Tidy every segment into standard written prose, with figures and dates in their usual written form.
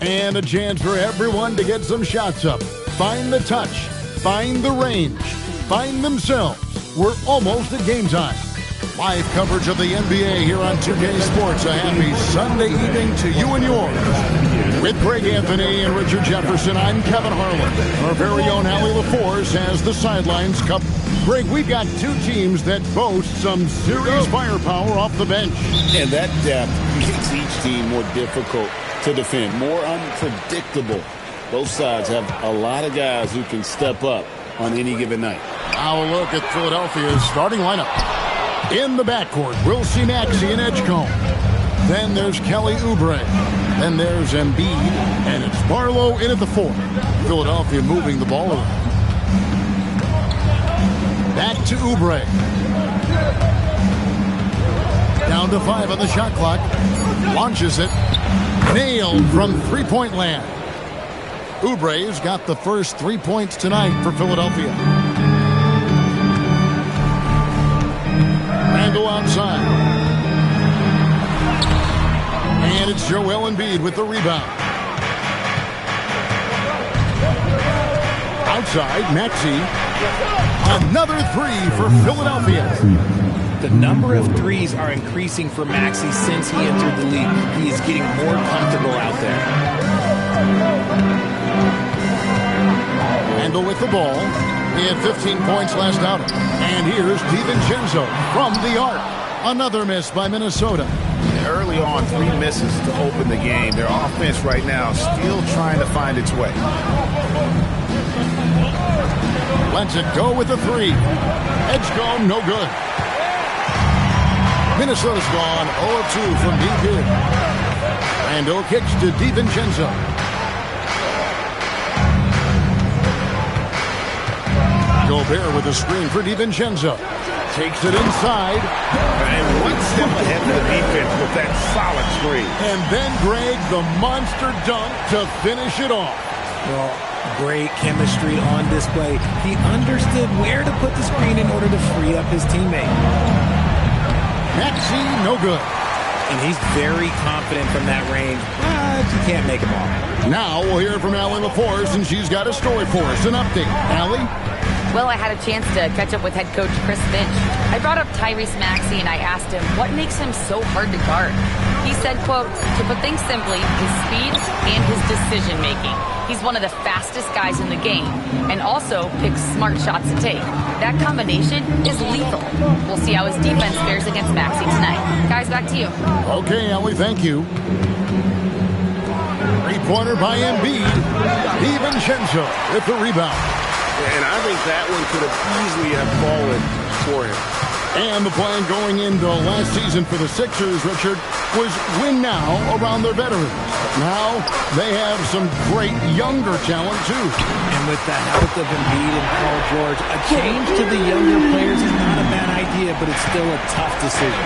And a chance for everyone to get some shots up. Find the touch. Find the range. Find themselves. We're almost at game time. Live coverage of the NBA here on 2K Sports. A happy Sunday evening to you and yours. With Greg Anthony and Richard Jefferson, I'm Kevin Harlan. Our very own Allie LaForce has the sidelines covered. Greg, we've got two teams that boast some serious firepower off the bench. And that depth makes each team more difficult to defend, more unpredictable. Both sides have a lot of guys who can step up on any given night. Now a look at Philadelphia's starting lineup. In the backcourt, we'll see Maxey and Edgecombe. Then there's Kelly Oubre. Then there's Embiid. And it's Barlow in at the 4. Philadelphia moving the ball around. Back to Oubre. Down to 5 on the shot clock. Launches it. Nailed from three-point land. Oubre's got the first 3 points tonight for Philadelphia. Randle outside. And it's Joel Embiid with the rebound. Outside, Maxey. Another 3 for Philadelphia. The number of threes are increasing for Maxey since he entered the league. He is getting more comfortable out there. Randle with the ball. He had 15 points last outing. And here's DiVincenzo from the arc. Another miss by Minnesota. Early on, 3 misses to open the game. Their offense right now still trying to find its way. Lets it go with the 3. Edgecombe, no good. Minnesota's gone 0-2 from deep here. Randle kicks to DiVincenzo. Gobert with a screen for DiVincenzo. Takes it inside. And one step ahead of the defense with that solid screen. And then, Greg, the monster dunk to finish it off. Well, great chemistry on display. He understood where to put the screen in order to free up his teammate. Maxey, no good. And he's very confident from that range, but you can't make him all. Now we'll hear from Allie LaForce, and she's got a story for us. An update. Allie? Well, I had a chance to catch up with head coach Chris Finch. I brought up Tyrese Maxey, and I asked him what makes him so hard to guard. He said, quote, to put things simply, his speed and his decision-making. He's one of the fastest guys in the game, and also picks smart shots to take. That combination is lethal. We'll see how his defense fares against Maxey tonight. Guys, back to you. Okay, Allie, thank you. Three-pointer by Embiid. DiVincenzo with the rebound. And I think that one could have easily have fallen for him. And the plan going into last season for the Sixers, Richard, was win now around their veterans. Now they have some great younger talent, too. And with the health of Embiid and Paul George, a change to the younger players is not a bad idea, but it's still a tough decision.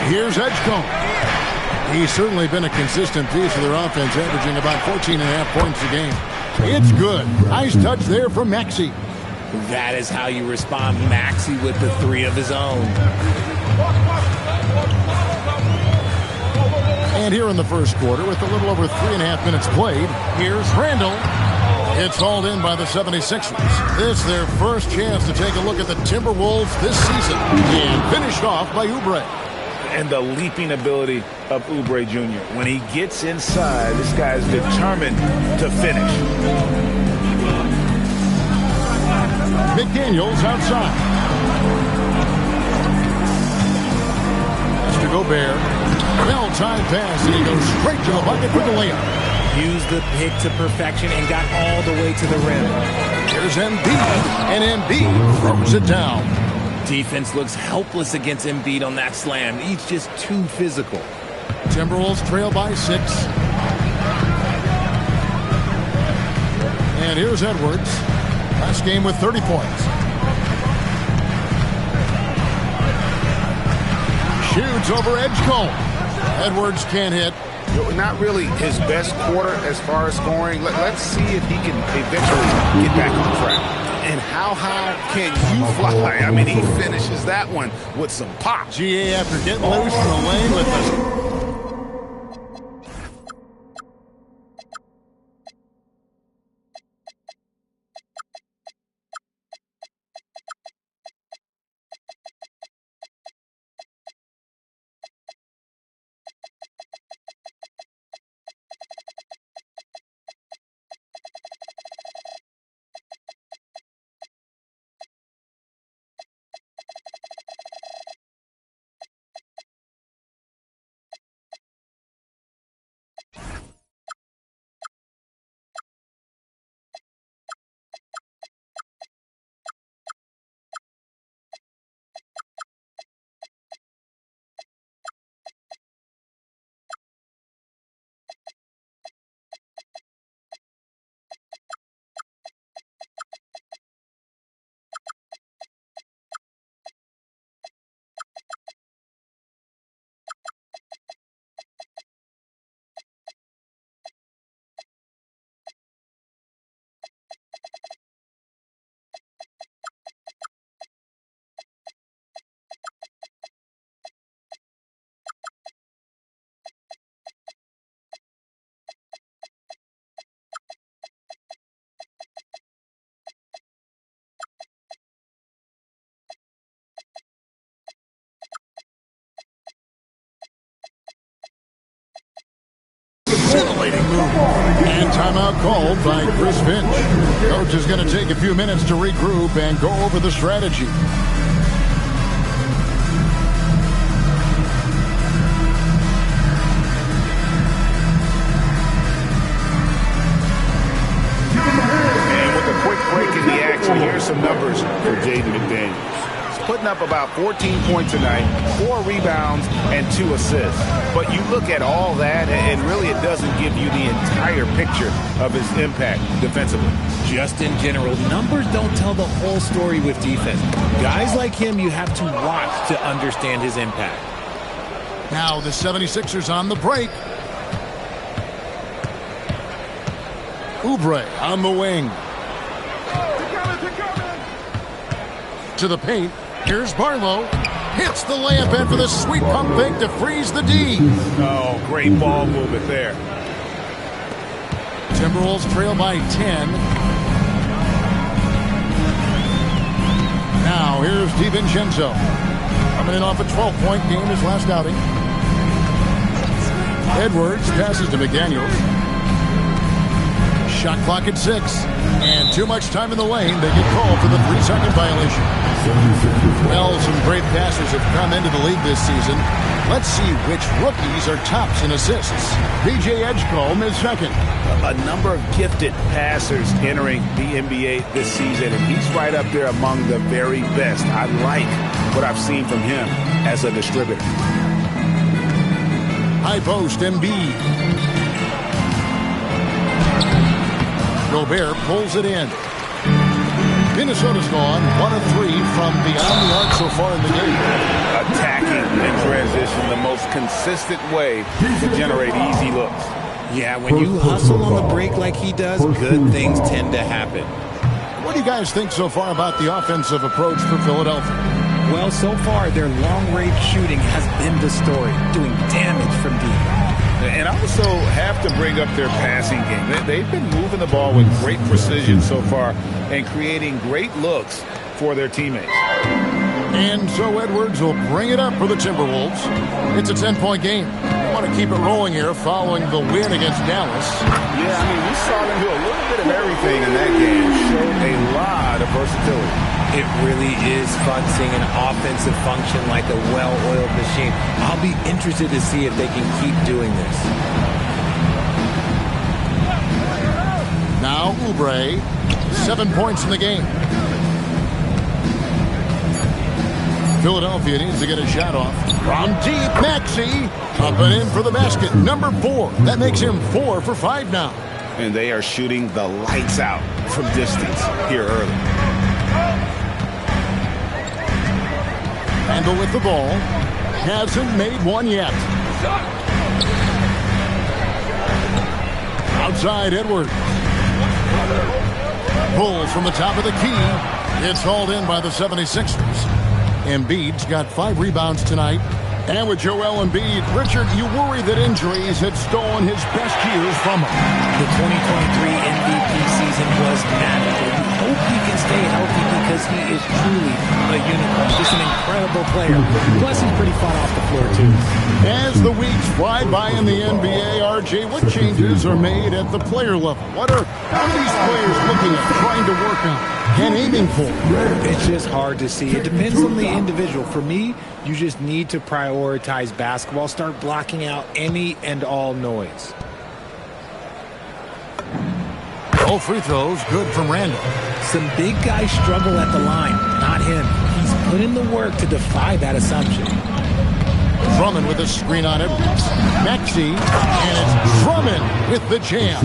Here's Edgecombe. He's certainly been a consistent piece of their offense, averaging about 14.5 points a game. It's good. Nice touch there from Maxey. That is how you respond. Maxey with the 3 of his own. And here in the first quarter, with a little over 3.5 minutes played, here's Randle. It's hauled in by the 76ers. This is their first chance to take a look at the Timberwolves this season. And finished off by Oubre. And the leaping ability of Oubre Jr. When he gets inside, this guy is determined to finish. McDaniels outside. Mr. Gobert. Well-timed pass, and he goes straight to the bucket for the layup. Used the pick to perfection and got all the way to the rim. Here's Embiid, and Embiid throws it down. Defense looks helpless against Embiid on that slam. He's just too physical. Timberwolves trail by 6. And here's Edwards. Last game with 30 points. Shoots over Edgecombe. Edwards can't hit. Not really his best quarter as far as scoring. Let's see if he can eventually get back on track. And how high can you fly? I mean, he finishes that one with some pop. GA after getting loose in the lane with this. timeout called by Chris Finch. Coach is going to take a few minutes to regroup and go over the strategy. And with a quick break in the action, here's some numbers for Jaden McDaniels. Putting up about 14 points tonight, 4 rebounds, and 2 assists. But you look at all that, and really it doesn't give you the entire picture of his impact defensively. Just in general, numbers don't tell the whole story with defense. Guys like him, you have to watch to understand his impact. Now the 76ers on the break. Oubre on the wing. To the paint. Here's Barlow. Hits the layup in for the sweet pump fake to freeze the D. Oh, great ball movement there. Timberwolves trail by 10. Now here's DiVincenzo. Coming in off a 12-point game his last outing. Edwards passes to McDaniels. Shot clock at 6. And too much time in the lane. They get called for the 3-second violation. Well, some great passers have come into the league this season. Let's see which rookies are tops in assists. DJ Edgecombe is second. A number of gifted passers entering the NBA this season, and he's right up there among the very best. I like what I've seen from him as a distributor. High post, Embiid. Gobert pulls it in. Minnesota's gone 1 of 3 from beyond the arc so far in the game. Attacking in transition, the most consistent way to generate easy looks. Yeah, when you hustle on the break like he does, good things tend to happen. What do you guys think so far about the offensive approach for Philadelphia? Well, so far, their long-range shooting has been the story, doing damage from deep. And I also have to bring up their passing game. They've been moving the ball with great precision so far and creating great looks for their teammates. And so Edwards will bring it up for the Timberwolves. It's a 10-point game. They want to keep it rolling here following the win against Dallas. Yeah, I mean, we saw them do a little bit of everything in that game. Showed a lot of versatility. It really is fun seeing an offensive function like a well-oiled machine. I'll be interested to see if they can keep doing this. Now Oubre, 7 points in the game. Philadelphia needs to get a shot off. From deep, Maxey up and in for the basket. Number 4. That makes him 4 for 5 now. And they are shooting the lights out from distance here early. Randle with the ball. Hasn't made one yet. Outside Edwards. Pulls from the top of the key. It's hauled in by the 76ers. Embiid's got 5 rebounds tonight. And with Joel Embiid, Richard, you worry that injuries had stolen his best years from him. The 2023 MVP season was magical. You hope he can stay healthy because he is truly a unicorn. Just an incredible player. Plus, he's pretty fun off the floor, too. As the weeks fly by in the NBA, RJ, what changes are made at the player level? What are these players looking at, trying to work on, and aiming for? It's just hard to see. It depends on the individual. For me, you just need to prioritize basketball. Start blocking out any and all noise. All free throws good from Randle. Some big guys struggle at the line. Not him. He's put in the work to defy that assumption. Drummond with a screen on Edwards. Maxey, and it's Drummond with the jam.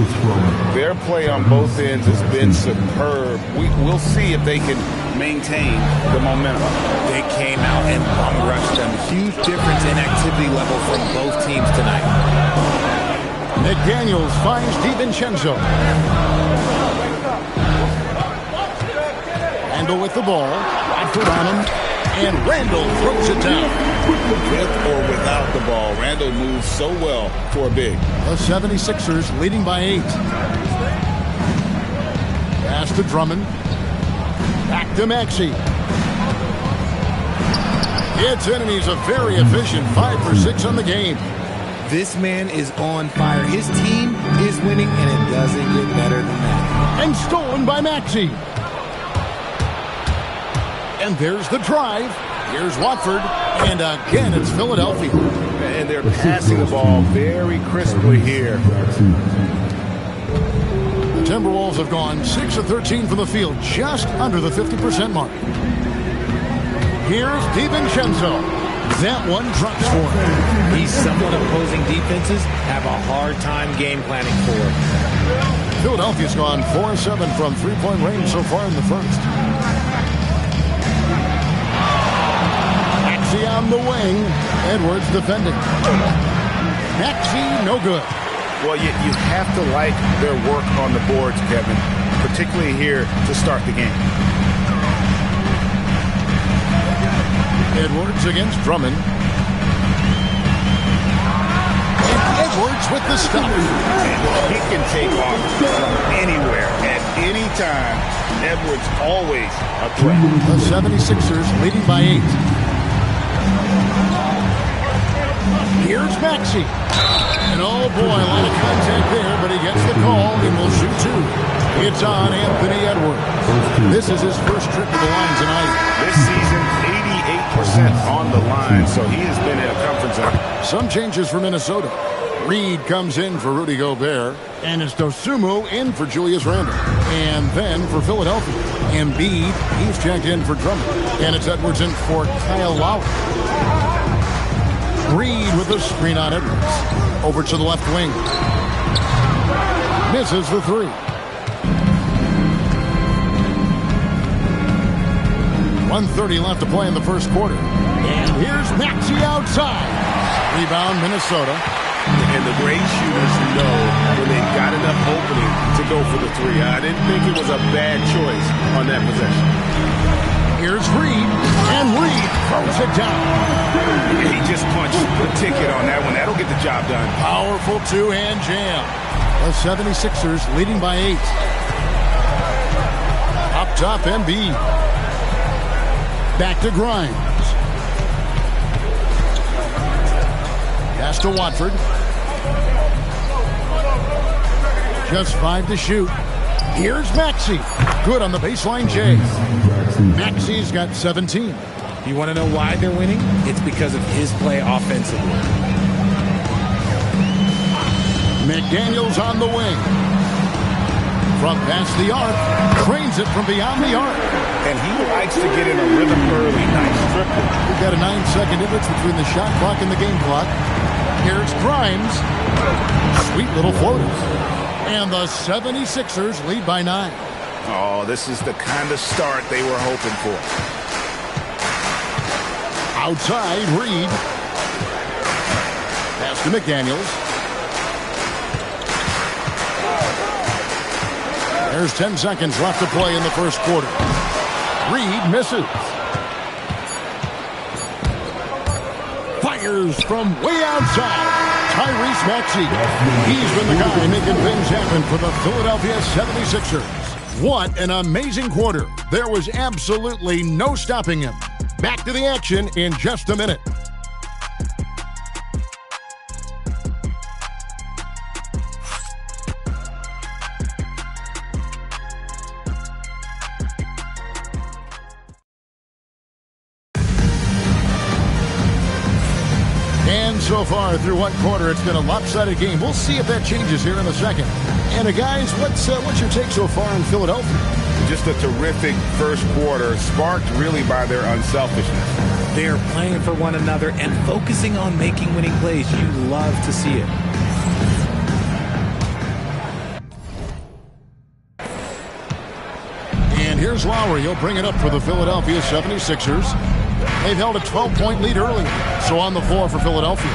Their play on both ends has been superb. We'll see if they can maintain the momentum. They came out and bum rushed them. Huge difference in activity level from both teams tonight. McDaniels finds DiVincenzo. Randle with the ball. Radford on him. And Randle throws it down. With or without the ball, Randle moves so well for a big. The 76ers leading by 8. Pass to Drummond. Back to Maxey. It's in, and he's a very efficient 5 for 6 on the game. This man is on fire. His team is winning, and it doesn't get better than that. And stolen by Maxey. And there's the drive. Here's Watford. And again, it's Philadelphia. And they're passing the ball very crisply here. The Timberwolves have gone 6 of 13 from the field, just under the 50% mark. Here's DiVincenzo. That one drops for him. He's someone opposing defenses have a hard time game planning for. Philadelphia's gone 4 of 7 from three-point range so far in the first. Maxey on the wing. Edwards defending. Maxey, no good. Well, you have to like their work on the boards, Kevin, particularly here to start the game. Edwards against Drummond. And Edwards with the stop. He can take off from anywhere at any time. Edwards always a threat. The 76ers leading by 8. Here's Maxey. And oh boy, a lot of contact there, but he gets the call and will shoot 2. It's on Anthony Edwards. This is his first trip to the line tonight. This season, 88% on the line, so he has been in a comfort zone. Some changes for Minnesota. Reed comes in for Rudy Gobert, and it's Dosunmu in for Julius Randle. And then for Philadelphia, Embiid, he's checked in for Drummond. And it's Edwards in for Kyle Lowry. Reed with a screen on Edwards. Over to the left wing. Misses the 3. 1:30 left to play in the first quarter. And here's Maxey outside. Rebound, Minnesota. And the great shooters know when they've got enough opening to go for the 3. I didn't think it was a bad choice on that possession. Here's Reed, and Reed throws it down. He just punched the ticket on that one. That'll get the job done. Powerful two-hand jam. The 76ers leading by 8. Up top, Embiid. Back to Grimes. Pass to Watford. Just 5 to shoot. Here's Maxey. Good on the baseline J. Maxey's got 17. You want to know why they're winning? It's because of his play offensively. McDaniels on the wing. From past the arc. Trains it from beyond the arc. And he likes to get in a rhythm early. Nice triplet. We've got a 9-second difference between the shot clock and the game clock. Here's Grimes. Sweet little floater. And the 76ers lead by 9. Oh, this is the kind of start they were hoping for. Outside, Reed. Pass to McDaniels. There's 10 seconds left to play in the first quarter. Reed misses. Fires from way outside. Tyrese Maxey. He's been the guy making things happen for the Philadelphia 76ers. What an amazing quarter. There was absolutely no stopping him. Back to the action in just a minute. And so far through one quarter, it's been a lopsided game. We'll see if that changes here in a second. And guys, what's your take so far in Philadelphia? Just a terrific first quarter, sparked really by their unselfishness. They're playing for one another and focusing on making winning plays. You love to see it. And here's Lowry. He'll bring it up for the Philadelphia 76ers. They've held a 12-point lead early, so on the floor for Philadelphia.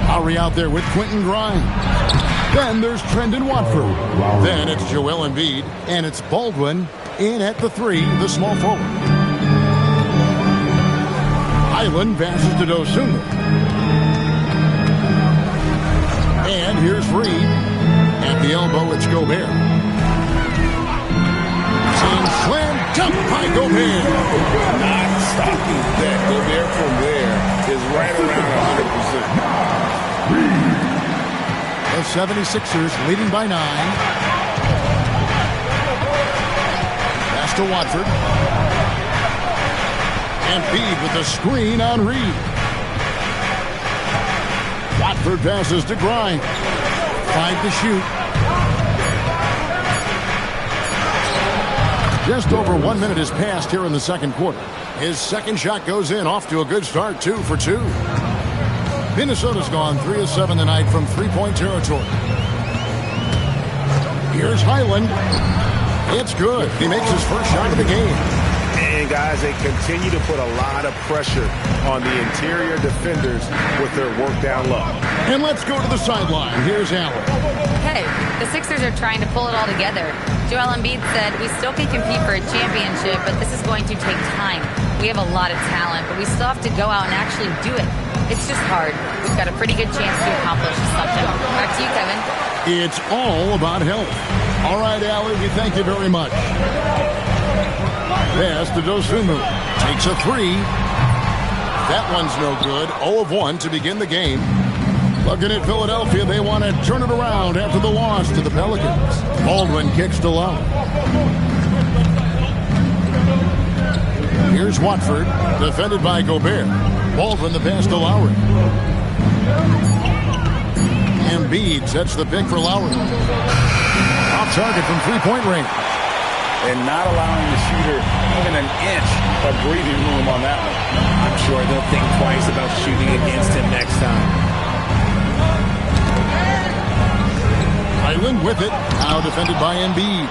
Lowry out there with Quentin Grimes. Then there's Trendon Watford. Then it's Joel Embiid, and it's Baldwin in at the 3, the small forward. Island passes to Dosunmu. And here's Reed. At the elbow, it's Gobert. Slam dunk by Gobert. Not stopping that. Gobert from there is right around 100%. 76ers leading by 9. Pass to Watford. Embiid with the screen on Reed. Watford passes to Grimes. 5 to shoot. Just over 1 minute has passed here in the second quarter. His second shot goes in, off to a good start, 2 for 2. Minnesota's gone 3 of 7 tonight from three-point territory. Here's Highland. It's good. He makes his first shot of the game. And guys, they continue to put a lot of pressure on the interior defenders with their work down low. And let's go to the sideline. Here's Allen. Hey, the Sixers are trying to pull it all together. Joel Embiid said, we still can compete for a championship, but this is going to take time. We have a lot of talent, but we still have to go out and actually do it. It's just hard. We've got a pretty good chance to accomplish something. Back to you, Kevin. It's all about health. All right, Allie, we thank you very much. Pass to Dosunmu. Takes a 3. That one's no good. 0 of 1 to begin the game. Looking at Philadelphia, they want to turn it around after the loss to the Pelicans. Baldwin kicks to Love. Here's Watford, defended by Gobert. Baldwin the pass to Lowry. Embiid sets the pick for Lowry. Off target from three-point range. And not allowing the shooter even an inch of breathing room on that one. I'm sure they'll think twice about shooting against him next time. Highland with it. Now defended by Embiid.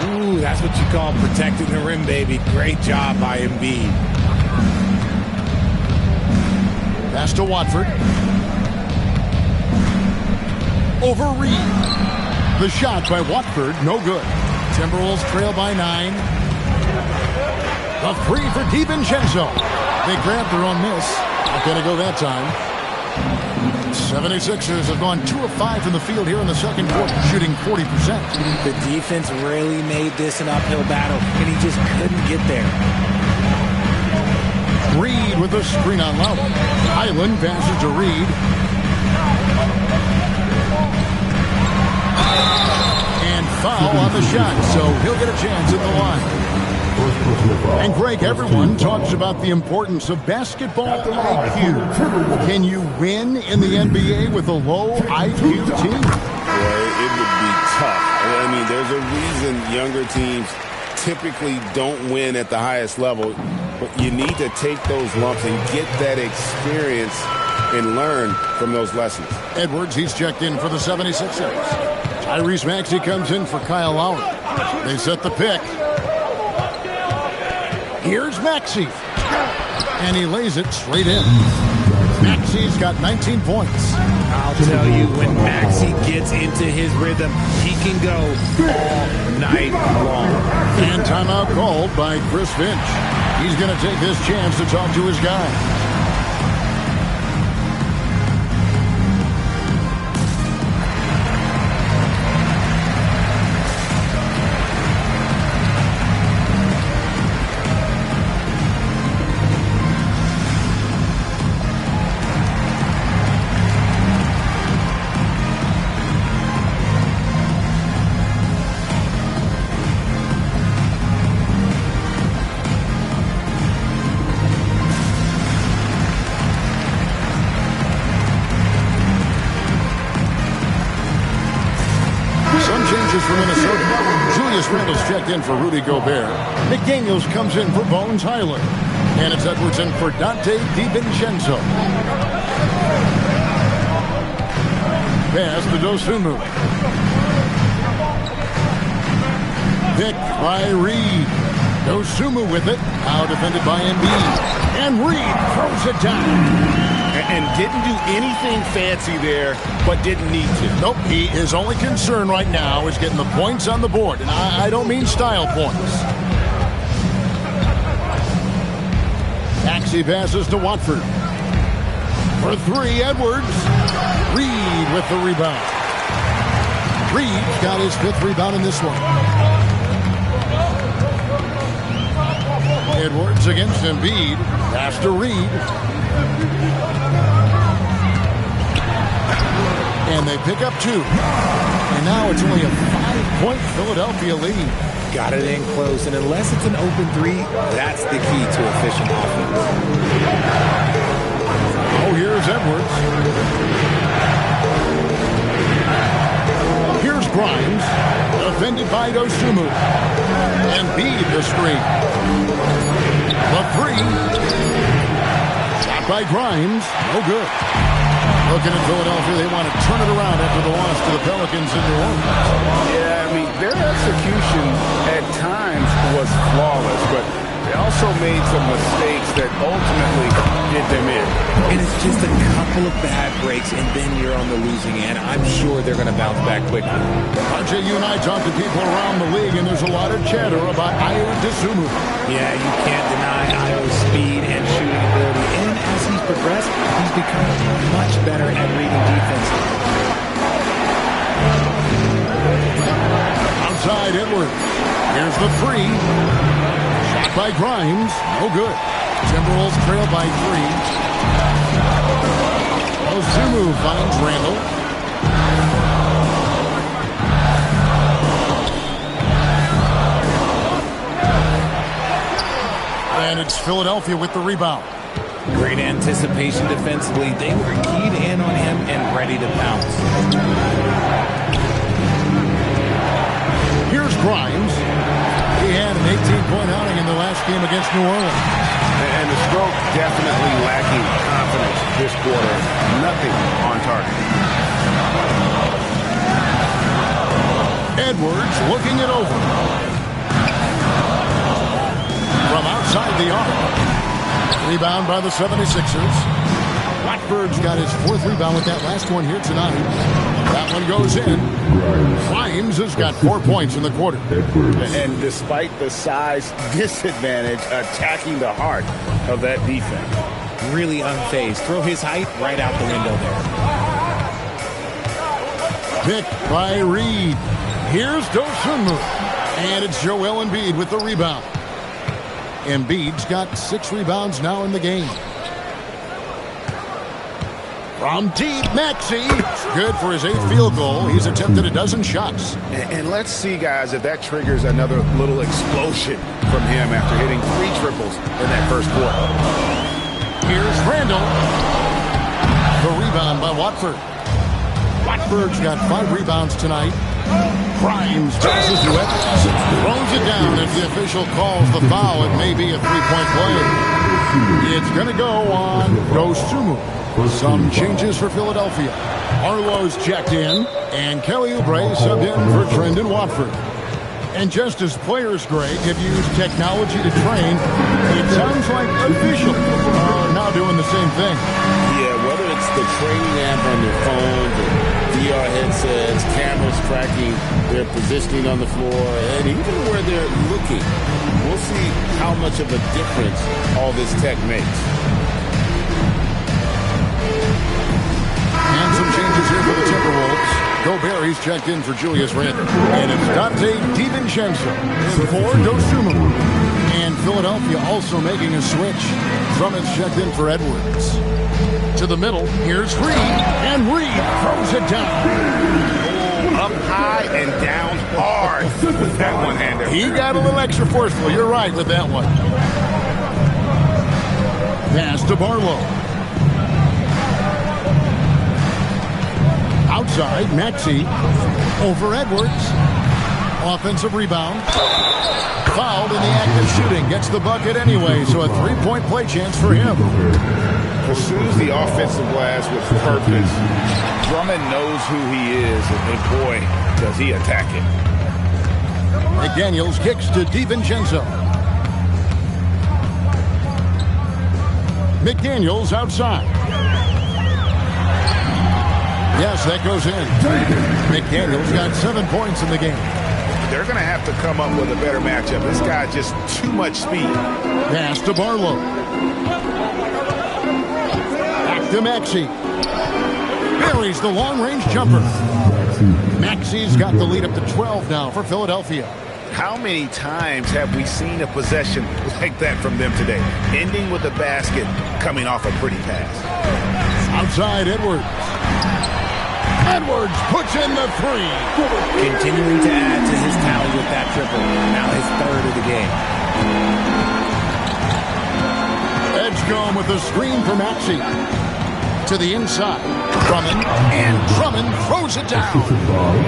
Ooh, that's what you call protecting the rim, baby. Great job by Embiid. Pass to Watford. Over Reed. The shot by Watford, no good. Timberwolves trail by 9. The 3 for DiVincenzo. They grabbed their own miss. Not going to go that time. 76ers have gone 2 of 5 from the field here in the second quarter, shooting 40%. The defense really made this an uphill battle, and he just couldn't get there. Reed with a screen on Lowry. Highland passes to Reed. And foul on the shot, so he'll get a chance at the line. And Greg, everyone talks about the importance of basketball IQ. Can you win in the NBA with a low IQ team? Well, it would be tough. I mean, there's a reason younger teams typically don't win at the highest level. But you need to take those lumps and get that experience and learn from those lessons. Edwards, he's checked in for the 76ers. Tyrese Maxey comes in for Kyle Lowry. They set the pick. Here's Maxey. And he lays it straight in. Maxey's got 19 points. I'll tell you, when Maxey gets into his rhythm, he can go all night long. And timeout called by Chris Finch. He's going to take this chance to talk to his guy. For Minnesota. Julius Randle's checked in for Rudy Gobert. McDaniels comes in for Bones Highland. And it's Edwardson for Dante DiVincenzo. Pass to Dosunmu. Picked by Reed. Dosunmu with it. Now defended by Embiid. And Reed throws it down. And didn't do anything fancy there, but didn't need to. Nope, his only concern right now is getting the points on the board. And I don't mean style points. Maxey passes to Watford. For 3, Edwards. Reed with the rebound. Reed's got his 5th rebound in this one. Edwards against Embiid. Pass to Reed. And they pick up 2. And now it's only a 5-point Philadelphia lead. Got it in close, and unless it's an open 3, that's the key to efficient offense. Oh, here's Edwards. Here's Grimes, defended by Dosunmu. And Embiid the screen. The 3. Shot by Grimes, no good. Looking at Philadelphia, they want to turn it around after the loss to the Pelicans in New Orleans. Yeah, I mean, their execution at times was flawless, but they also made some mistakes that ultimately did them in. And it's just a couple of bad breaks, and then you're on the losing end. I'm sure they're going to bounce back quickly. RJ, you and I talk to people around the league, and there's a lot of chatter about Ayo Dosunmu. Yeah, you can't deny Ayo's speed and shooting ability. And as he's progressed, he's become much better at reading defense. Outside Edwards. Here's the 3. Shot by Grimes. No good. Timberwolves trail by 3. Dosunmu finds Randall. And it's Philadelphia with the rebound. Great anticipation defensively. They were keyed in on him and ready to pounce. Here's Grimes. He had an 18-point outing in the last game against New Orleans. And the stroke definitely lacking confidence this quarter. Nothing on target. Edwards looking it over. From outside the arc. Rebound by the 76ers. Watford's got his 4th rebound with that last one here tonight. That one goes in. Grimes has got 4 points in the quarter. And despite the size disadvantage, attacking the heart of that defense. Really unfazed. Throw his height right out the window there. Picked by Reed. Here's Dosunmu. And it's Joel Embiid with the rebound. Embiid's got 6 rebounds now in the game. From deep, Maxey. Good for his 8th field goal. He's attempted a dozen shots. And let's see, guys, if that triggers another little explosion from him after hitting 3 triples in that first quarter. Here's Randall. The rebound by Watford. Watford's got 5 rebounds tonight. Grimes passes to Evans. Throws it down. If the official calls the foul, it may be a 3-point play. It's going to go on Dosunmu. Some changes for Philadelphia. Arlo's checked in, and Kelly Oubre subbed in for Trendon Watford. And just as players, Greg, have used technology to train, it sounds like officials are now doing the same thing. Yeah, whether it's the training app on their phones, or VR headsets, cameras tracking their positioning on the floor, and even where they're looking, we'll see how much of a difference all this tech makes. And some changes here for the Timberwolves. Gobert's checked in for Julius Randle. And it's Dante DiVincenzo in for Dosunmu. And Philadelphia also making a switch. Drummond's checked in for Edwards. To the middle, here's Reed. And Reed throws it down. Up high and down hard with that one-hander. He got a little extra forceful. You're right with that one. Pass to Barlow. Outside, Maxey over Edwards. Offensive rebound. Fouled in the act of shooting. Gets the bucket anyway, so a 3-point play chance for him. Pursues the offensive glass with purpose. Drummond knows who he is, and boy, does he attack it. McDaniels kicks to DiVincenzo. McDaniels outside. Yes, that goes in. McDaniels got 7 points in the game. They're going to have to come up with a better matchup. This guy just too much speed. Pass to Barlow. Back to Maxey. Buries the long-range jumper. Maxey's got the lead up to 12 now for Philadelphia. How many times have we seen a possession like that from them today? Ending with a basket, coming off a pretty pass. Outside Edwards. Edwards puts in the three. Continuing to add to his tally with that triple. Now his third of the game. Edgecombe with a screen for Maxey. To the inside. Drummond. And Drummond throws it down.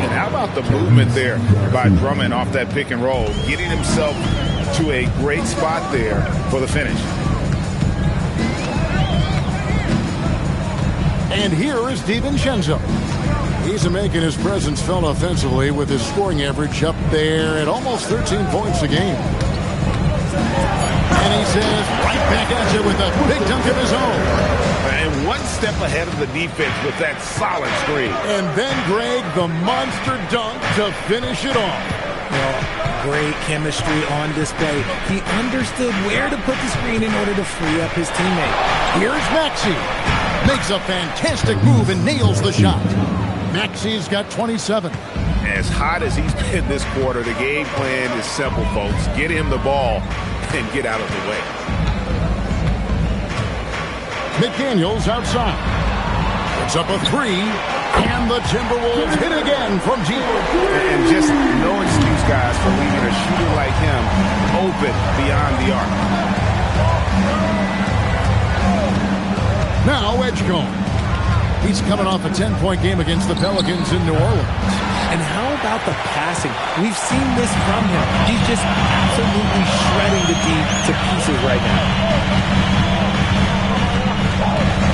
And how about the movement there by Drummond off that pick and roll, getting himself to a great spot there for the finish. And here is DiVincenzo. He's making his presence felt offensively with his scoring average up there at almost 13 points a game. And he says, right back at you with a big dunk of his own. And one step ahead of the defense with that solid screen. And then, Greg, the monster dunk to finish it off. Well, great chemistry on display. He understood where to put the screen in order to free up his teammate. Here's Maxey. Makes a fantastic move and nails the shot. Maxey's got 27. As hot as he's been this quarter, the game plan is simple, folks. Get him the ball and get out of the way. McDaniels outside. It's up a three. And the Timberwolves hit again from deep. And just no excuse, guys, for leaving a shooter like him open beyond the arc. Now Edgecombe. He's coming off a 10-point game against the Pelicans in New Orleans. And how about the passing? We've seen this from him. He's just absolutely shredding the D to pieces right now.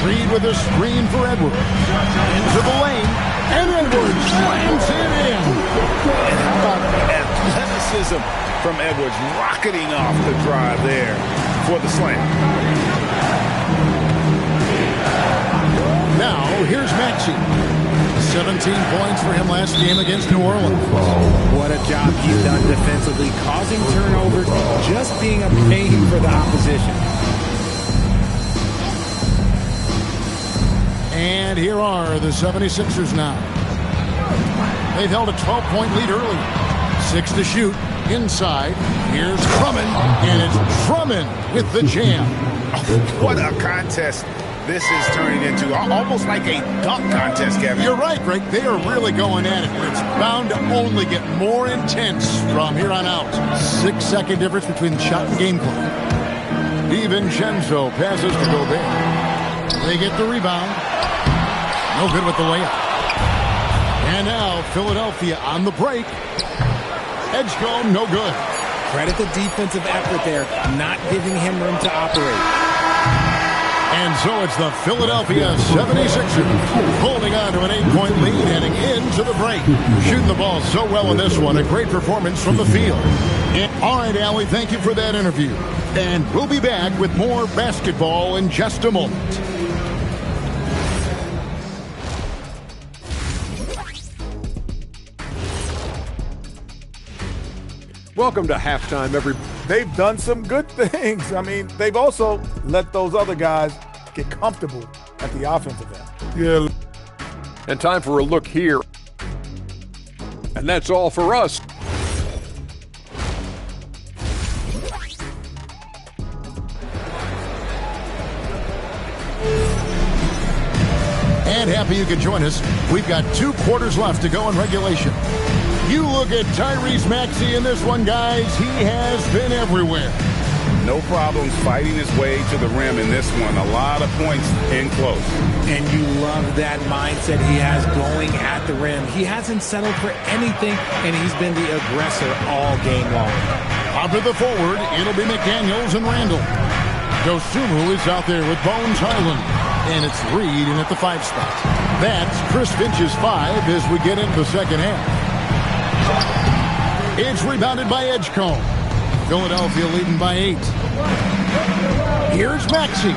Reed with a screen for Edwards. Into the lane. And Edwards slams it in. And how about athleticism from Edwards rocketing off the drive there for the slam. Now, here's Maxey. 17 points for him last game against New Orleans. What a job he's done defensively, causing turnovers, just being a pain for the opposition. And here are the 76ers now. They've held a 12-point lead early. 6 to shoot. Inside. Here's Drummond. And it's Drummond with the jam. What a contest this is turning into. Almost like a dunk contest, Kevin. You're right, Greg. They are really going at it. And it's bound to only get more intense from here on out. 6-second difference between the shot and game clock. DiVincenzo passes to Gobert. They get the rebound. No good with the layup. And now Philadelphia on the break. Edgecombe, no good. Credit the defensive effort there, not giving him room to operate. And so it's the Philadelphia 76ers holding on to an 8-point lead heading into the break. Shooting the ball so well in this one. A great performance from the field. All right, Allie, thank you for that interview. And we'll be back with more basketball in just a moment. Welcome to halftime, everybody. They've done some good things. I mean, they've also let those other guys get comfortable at the offensive end. Yeah. And time for a look here. And that's all for us. And happy you could join us. We've got 2 quarters left to go in regulation. You look at Tyrese Maxey in this one, guys. He has been everywhere. No problems fighting his way to the rim in this one. A lot of points in close. And you love that mindset he has going at the rim. He hasn't settled for anything, and he's been the aggressor all game long. Up to the forward, it'll be McDaniels and Randall. Dosunmu is out there with Bones Highland. And it's Reed in at the 5 spot. That's Chris Finch's 5 as we get into the second half. It's rebounded by Edgecombe. Philadelphia leading by 8. Here's Maxey.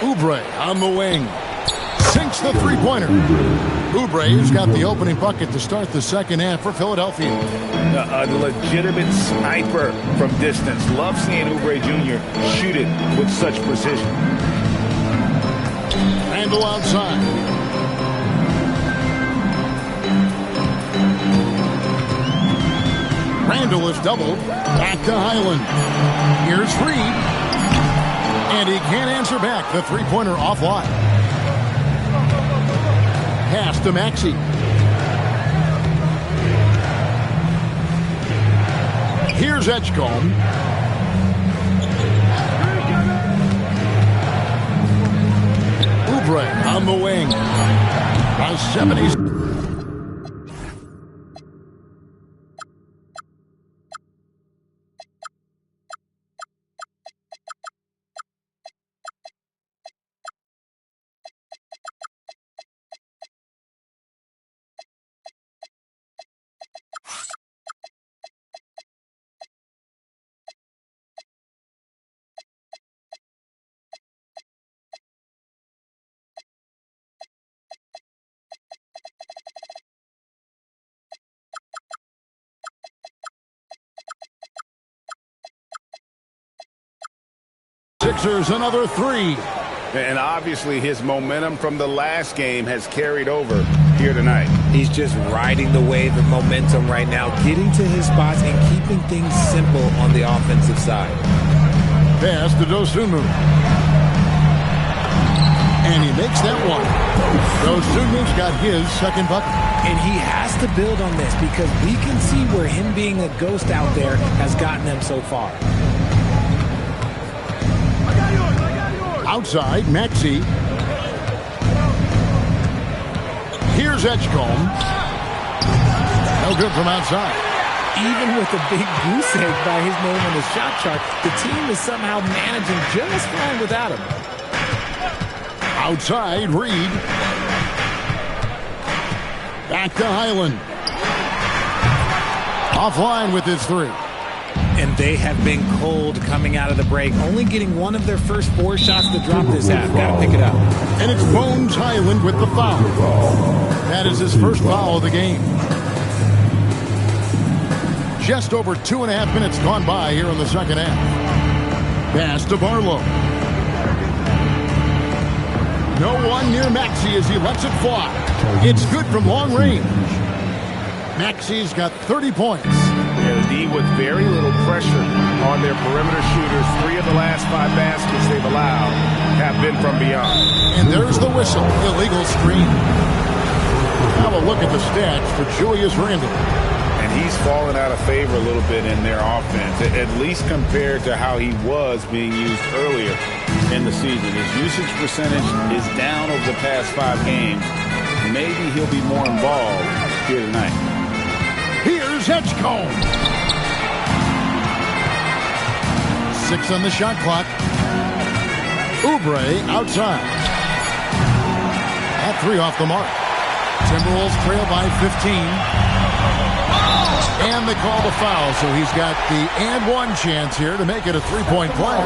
Oubre on the wing. Sinks the three-pointer. Oubre has got the opening bucket to start the second half for Philadelphia. A legitimate sniper from distance. Love seeing Oubre Jr. shoot it with such precision. Randall outside. Randall is doubled. Back to Highland. Here's Reed. And he can't answer back. The three-pointer offline. Pass to Maxey. Here's Edgecombe. Oubre on the wing. By 70s. Sixers another three. And obviously his momentum from the last game has carried over here tonight. He's just riding the wave of momentum right now, getting to his spots and keeping things simple on the offensive side. Pass to Dosunmu. And he makes that one. Dosunmu's got his second bucket. And he has to build on this because we can see where him being a ghost out there has gotten them so far. Outside, Maxey. Here's Edgecombe. No good from outside. Even with a big goose egg by his name on the shot chart, the team is somehow managing just fine without him. Outside, Reed. Back to Highland. Offline with his three. And they have been cold coming out of the break, only getting one of their first 4 shots to drop this half. Got to pick it up. And it's Bones Highland with the foul. That is his first foul of the game. Just over 2.5 minutes gone by here in the second half. Pass to Barlow. No one near Maxey as he lets it fly. It's good from long range. Maxey's got 30 points. Yeah, the D with very little pressure on their perimeter shooters. 3 of the last 5 baskets they've allowed have been from beyond. And there's the whistle. Illegal screen. Now a look at the stats for Julius Randle. And he's fallen out of favor a little bit in their offense, at least compared to how he was being used earlier in the season. His usage percentage is down over the past 5 games. Maybe he'll be more involved here tonight. Here's Edgecombe. 6 on the shot clock. Oubre outside. At 3 off the mark. Timberwolves trail by 15. And they call the foul, so he's got the and one chance here to make it a 3-point play.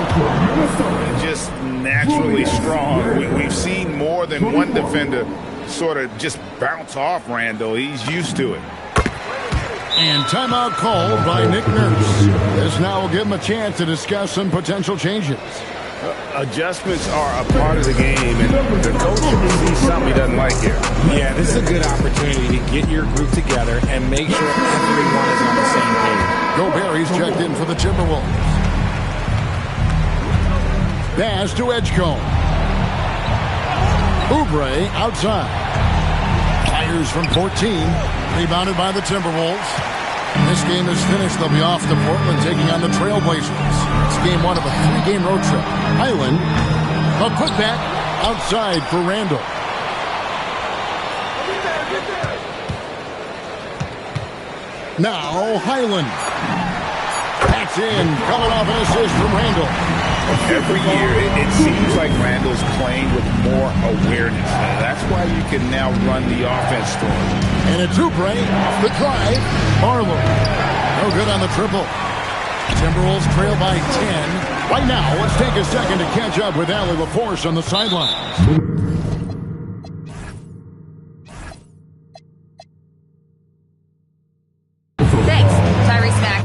Just naturally strong. We've seen more than one defender sort of just bounce off Randall. He's used to it. And timeout called by Nick Nurse. This now will give him a chance to discuss some potential changes. Adjustments are a part of the game, and the coach sees something he doesn't like here. Yeah, this is a good opportunity to get your group together and make sure everyone is on the same page. Gobert's checked in for the Timberwolves. Pass to Edgecombe. Oubre outside. Fires from 14. Rebounded by the Timberwolves. This game is finished. They'll be off to Portland taking on the Trailblazers. It's game 1 of a 3-game road trip. Highland, a putback outside for Randall. Now Highland. That's in. Coming off an assist from Randall. Every year, it seems like Randall's playing with more awareness. That's why you can now run the offense to him. And it's Oubre off the drive. Barlow. No good on the triple. Timberwolves trail by 10. Right now, let's take a second to catch up with Allie LaForce on the sidelines. Thanks, Tyrese Mack.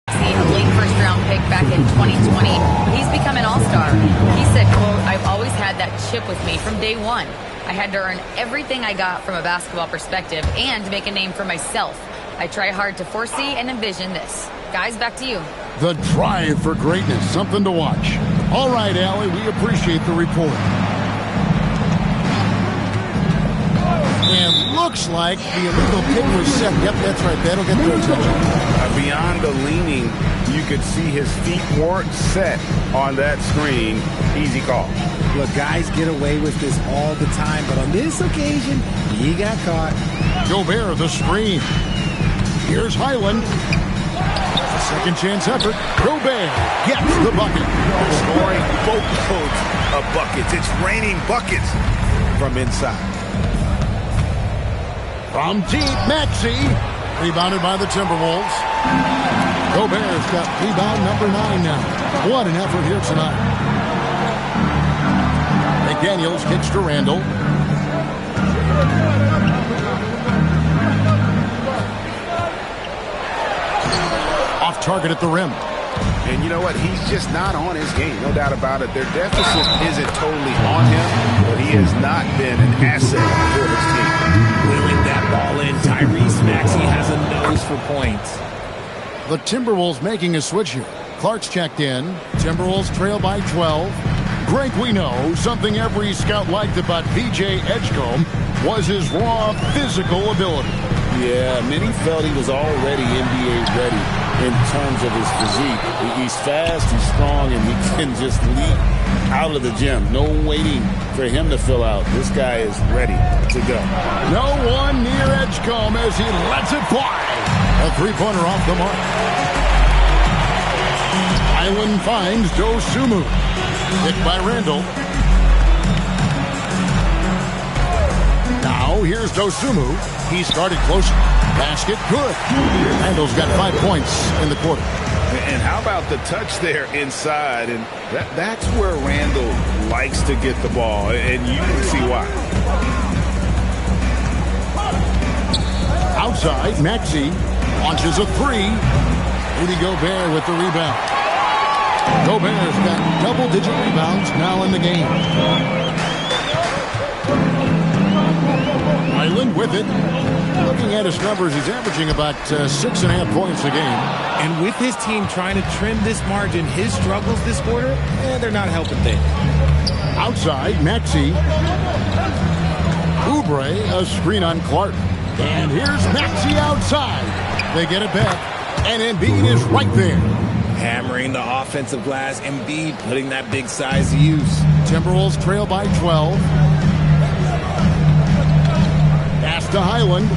A late first-round pick back in 2020. He's become an all-star. He said, quote, "I've always had that chip with me from day one. I had to earn everything I got from a basketball perspective and make a name for myself. I try hard to foresee and envision this." Guys, back to you. The drive for greatness, something to watch. All right, Allie, we appreciate the report. And looks like the illegal kick was set. Yep, that's right. That'll get their attention. Beyond the leaning, you could see his feet weren't set on that screen. Easy call. Look, guys get away with this all the time, but on this occasion, he got caught. Gobert, the screen. Here's Highland. A second chance effort. Gobert gets the bucket. Scoring boatloads of buckets. It's raining buckets from inside. From deep, Maxey. Rebounded by the Timberwolves. Gobert's got rebound number 9 now. What an effort here tonight. McDaniels kicks to Randall. Off target at the rim. And you know what? He's just not on his game. No doubt about it. Their deficit isn't totally on him, but he has not been an asset for his team. Wheeling that ball in, Tyrese Maxey has a nose for points. The Timberwolves making a switch here. Clark's checked in. Timberwolves trail by 12. Greg, we know something every scout liked about PJ Edgecombe was his raw physical ability. Yeah, many felt he was already NBA ready in terms of his physique. He's fast, he's strong, and he can just leap out of the gym. No waiting for him to fill out. This guy is ready to go. No one near Edgecombe as he lets it fly. A three-pointer off the mark. Island finds Dosumu. Hit by Randall. Now here's Dosumu. He started closer. Basket good. Randall's got 5 points in the quarter. And how about the touch there inside? And that's where Randall likes to get the ball, and you can see why. Outside, Maxey launches a three. Rudy Gobert with the rebound. Gobert's got double-digit rebounds now in the game. Island with it. Looking at his numbers, he's averaging about 6.5 points a game. And with his team trying to trim this margin, his struggles this quarter, they're not helping things. Outside, Maxey. Oubre, a screen on Clark. And here's Maxey outside. They get it back, and Embiid is right there. Hammering the offensive glass, Embiid putting that big size to use. Timberwolves trail by 12. Pass to Highland.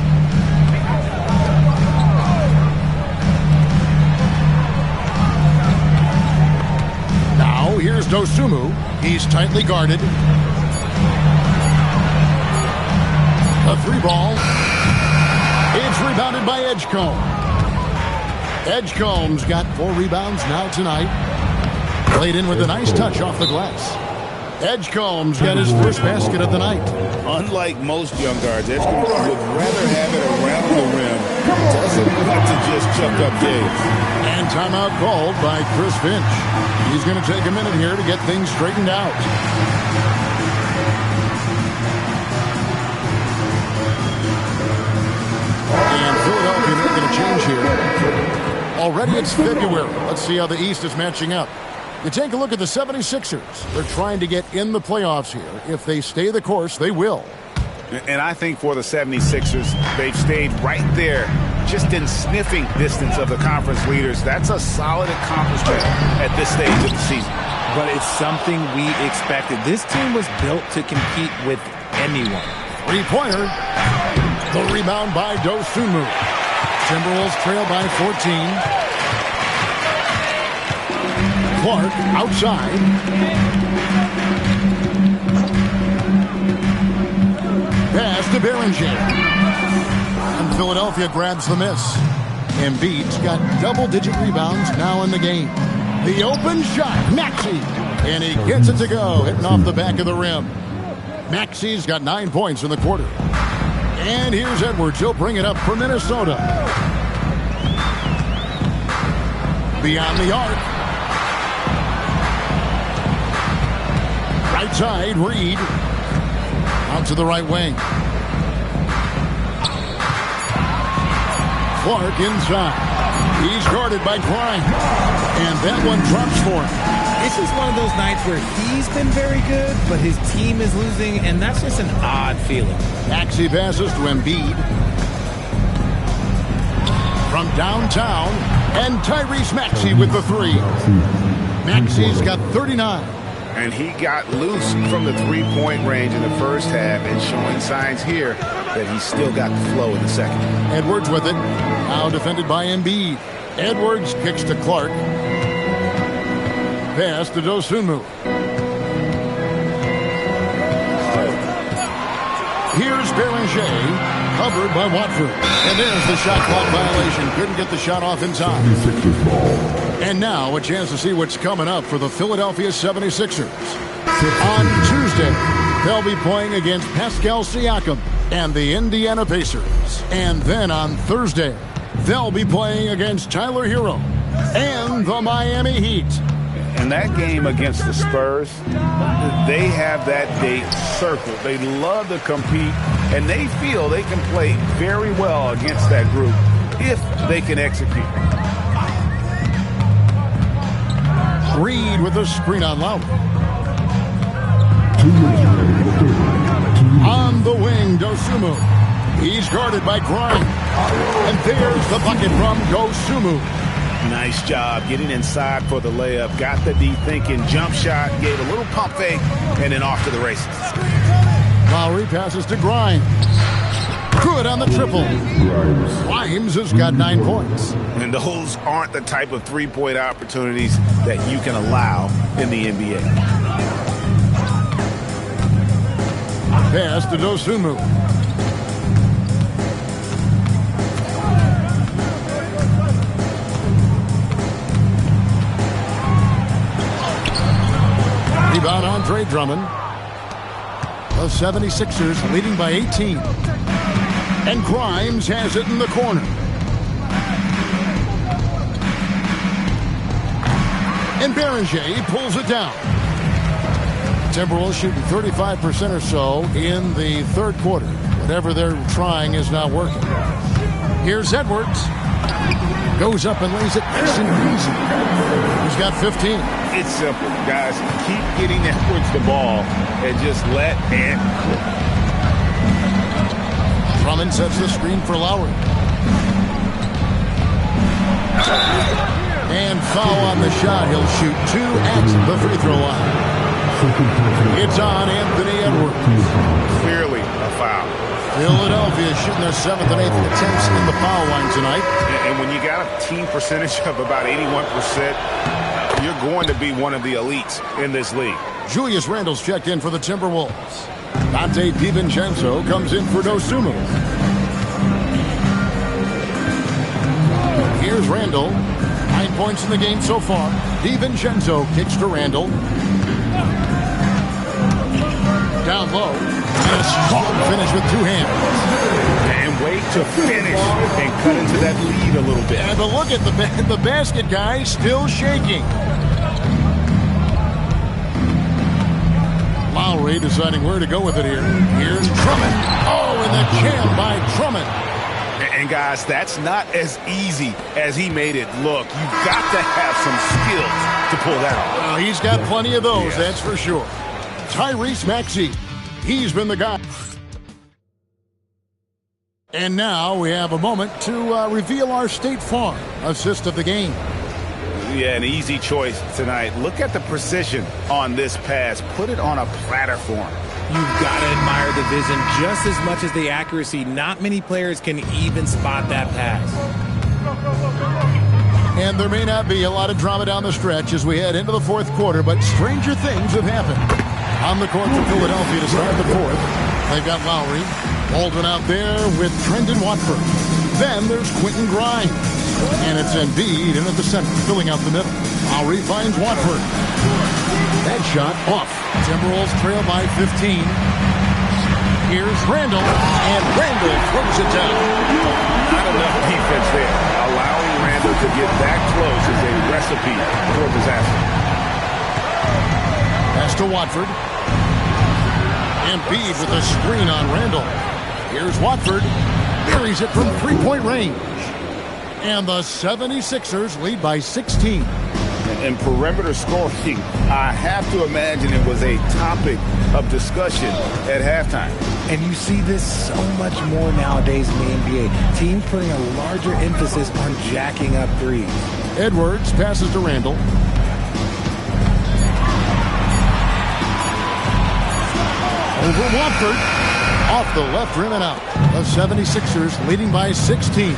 Now here's Dosumu. He's tightly guarded. A three ball. It's rebounded by Edgecombe. Edgecombe's got 4 rebounds now tonight. Played in with a nice touch off the glass. Edgecombe's got his first basket of the night. Unlike most young guards, Edgecombe would rather have it around the rim. Doesn't want to just chuck up days. And timeout called by Chris Finch. He's going to take a minute here to get things straightened out. And Philadelphia making a change here. Already it's February. Let's see how the East is matching up. You take a look at the 76ers. They're trying to get in the playoffs here. If they stay the course, they will. And I think for the 76ers, they've stayed right there, just in sniffing distance of the conference leaders. That's a solid accomplishment at this stage of the season. But it's something we expected. This team was built to compete with anyone. Three-pointer. The rebound by Dosumu. Timberwolves trail by 14. Clark outside. Pass to Behringer. And Philadelphia grabs the miss. Embiid's got double-digit rebounds now in the game. The open shot, Maxey. And he gets it to go, hitting off the back of the rim. Maxey's got 9 points in the quarter. And here's Edwards. He'll bring it up for Minnesota. Beyond the arc. Right side, Reed. Out to the right wing. Clark inside. He's guarded by Grimes. And that one drops for him. This is one of those nights where he's been very good, but his team is losing, and that's just an odd feeling. Maxey passes to Embiid. From downtown, and Tyrese Maxey with the three. Maxey's got 39. And he got loose from the three-point range in the first half and showing signs here that he's still got the flow in the second. Edwards with it. Now defended by Embiid. Edwards kicks to Clark. Pass to Dosunmu. Here's Beranger, covered by Watford. And there's the shot clock violation. Couldn't get the shot off in time. And now a chance to see what's coming up for the Philadelphia 76ers. On Tuesday, they'll be playing against Pascal Siakam and the Indiana Pacers. And then on Thursday, they'll be playing against Tyler Hero and the Miami Heat. And that game against the Spurs, they have that date circled. They love to compete, and they feel they can play very well against that group if they can execute. Reed with a screen on Lowry. On the wing, Dosunmu. He's guarded by Grimes. And there's the bucket from Dosunmu. Nice job getting inside for the layup. Got the D thinking, jump shot, gave a little pump fake, and then off to the races. Lowry passes to Grimes. Good on the triple. Grimes has got 9 points. And those aren't the type of three-point opportunities that you can allow in the NBA. Pass to Dosunmu. Rebound Andre Drummond. The 76ers leading by 18. And Grimes has it in the corner. And Beranger pulls it down. Timberwolves shooting 35% or so in the third quarter. Whatever they're trying is not working. Here's Edwards. Goes up and lays it nice and easy. He's got 15. It's simple, guys. Keep getting Edwards the ball and just let it cook. Drummond sets the screen for Lowry. And foul on the shot. He'll shoot 2 at the free throw line. It's on Anthony Edwards. Clearly a foul. Philadelphia shooting their 7th and 8th attempts in the foul line tonight. And when you got a team percentage of about 81%, you're going to be one of the elites in this league. Julius Randle's checked in for the Timberwolves. Dante DiVincenzo comes in for Dosunmu. Here's Randle. 9 points in the game so far. DiVincenzo kicks to Randle. Down low. And a strong finish with 2 hands. And wait to finish and cut into that lead a little bit. But look at the basket, guys, still shaking. Lowry deciding where to go with it here. Here's Drummond. Oh, and the jam by Drummond. And guys, that's not as easy as he made it look. You've got to have some skills to pull that off. Well, he's got plenty of those, that's for sure. Tyrese Maxey, he's been the guy. And now we have a moment to reveal our State Farm assist of the game. Yeah, an easy choice tonight. Look at the precision on this pass. Put it on a platter for him. You've got to admire the vision just as much as the accuracy. Not many players can even spot that pass. And there may not be a lot of drama down the stretch as we head into the fourth quarter, but stranger things have happened. On the court for Philadelphia to start the fourth, they've got Lowry. Baldwin out there with Trendon Watford. Then there's Quentin Grimes. And it's Embiid in at the center, filling out the middle. Lowry finds Watford. That shot off. Timberwolves trail by 15. Here's Randle, and Randle throws it down. Not enough defense there. Allowing Randle to get that close is a recipe for disaster. Pass to Watford. Embiid with a screen on Randall. Here's Watford. Buries it from three-point range. And the 76ers lead by 16. And perimeter scoring, I have to imagine it was a topic of discussion at halftime. And you see this so much more nowadays in the NBA. Teams putting a larger emphasis on jacking up threes. Edwards passes to Randall. Over Watford. Off the left rim and out. The 76ers leading by 16.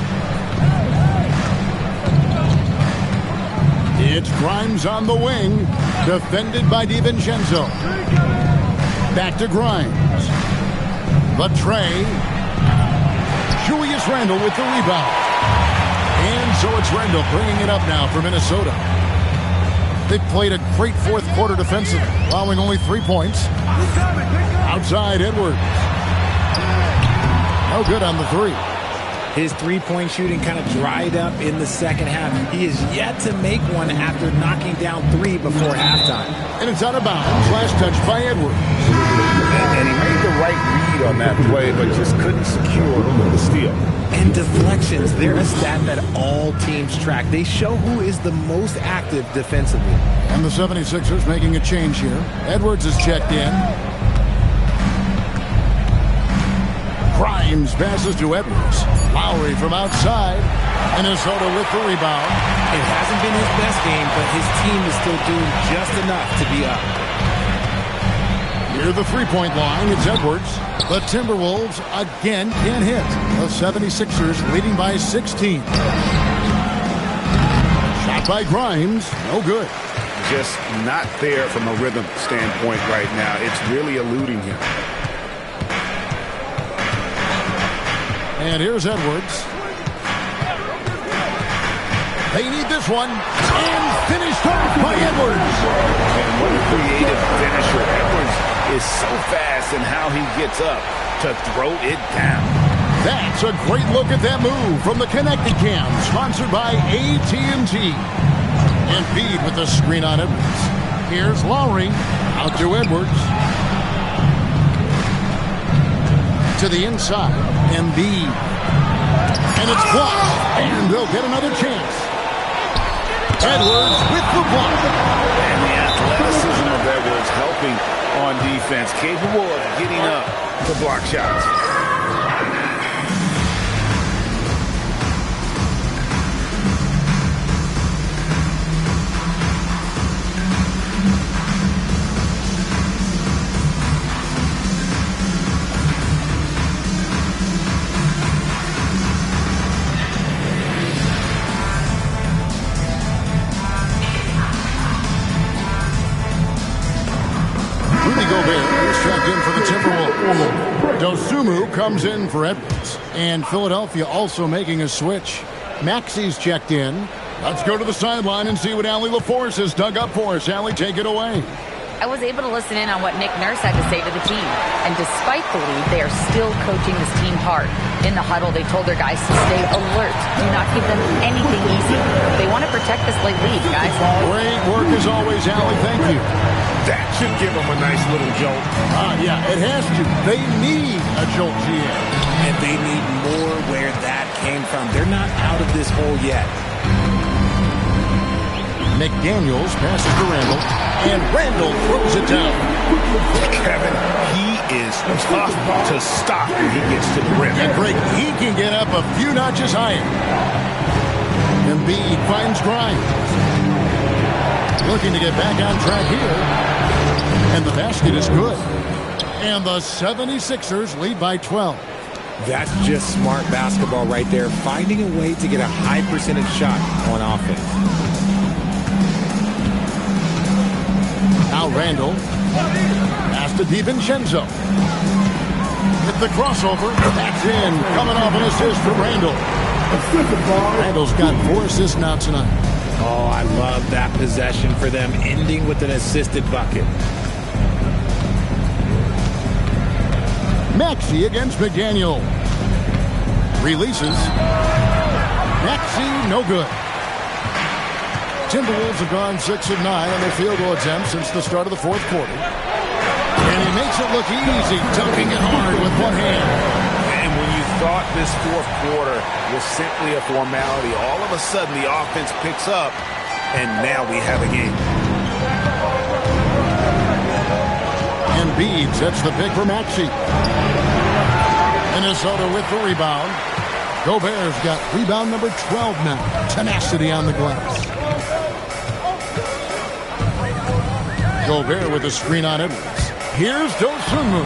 It's Grimes on the wing. Defended by DiVincenzo. Back to Grimes. The tray. Julius Randle with the rebound. And so it's Randle bringing it up now for Minnesota. They've played a great fourth quarter defensively, allowing only 3 points. Outside Edwards. No good on the three. His three-point shooting kind of dried up in the second half. He is yet to make one after knocking down 3 before halftime. And it's out of bounds. Last touch by Edwards. And he made the right read on that play, but just couldn't secure the steal. And deflections, they're a stat that all teams track. They show who is the most active defensively. And the 76ers making a change here. Edwards is checked in. Grimes passes to Edwards. Lowry from outside. Minnesota with the rebound. It hasn't been his best game, but his team is still doing just enough to be up. Near the three-point line, it's Edwards. The Timberwolves again can't hit. The 76ers leading by 16. Shot by Grimes. No good. Just not there from a rhythm standpoint right now. It's really eluding him. And here's Edwards. They need this one. And finished off by Edwards. And what a creative finisher. Edwards is so fast in how he gets up to throw it down. That's a great look at that move from the Connected Cam, sponsored by AT&T. Embiid with the screen on Edwards. Here's Lowry. Out to Edwards. To the inside. Embiid. And it's blocked. And they'll get another chance. Edwards with the block. And the athleticism of Edwards helping on defense. Capable of getting up to block shots. Checked in for the Timberwolves. Dosunmu comes in for Edwards. And Philadelphia also making a switch. Maxey's checked in. Let's go to the sideline and see what Allie LaForce has dug up for us. Allie, take it away. I was able to listen in on what Nick Nurse had to say to the team. And despite the lead, they are still coaching this team hard. In the huddle, they told their guys to stay alert. Do not give them anything easy. They want to protect this late lead, guys. Great work as always, Allie. Thank you. That should give them a nice little jolt. Yeah, it has to. They need a jolt, GM. And they need more where that came from. They're not out of this hole yet. McDaniels passes to Randall, and Randall throws it down. Kevin, he is tough to stop when he gets to the rim. And Greg, he can get up a few notches higher. Embiid finds Grimes. Looking to get back on track here. And the basket is good. And the 76ers lead by 12. That's just smart basketball right there. Finding a way to get a high percentage shot on offense. Now Randall. Pass to DiVincenzo. With the crossover. That's in. Coming off an assist from Randall. Randall's got 4 assists now tonight. Oh, I love that possession for them, ending with an assisted bucket. Maxey against McDaniel. Releases. Maxey, no good. Timberwolves have gone 6 of 9 on their field goal attempts since the start of the fourth quarter. And he makes it look easy, dunking it hard with one hand. And when you thought this fourth quarter was simply a formality, all of a sudden the offense picks up, and now we have a game. Embiid sets the pick for Maxey. Minnesota with the rebound. Gobert's got rebound number 12 now. Tenacity on the glass. Gobert with a screen on Edwards. Here's Dosunmu.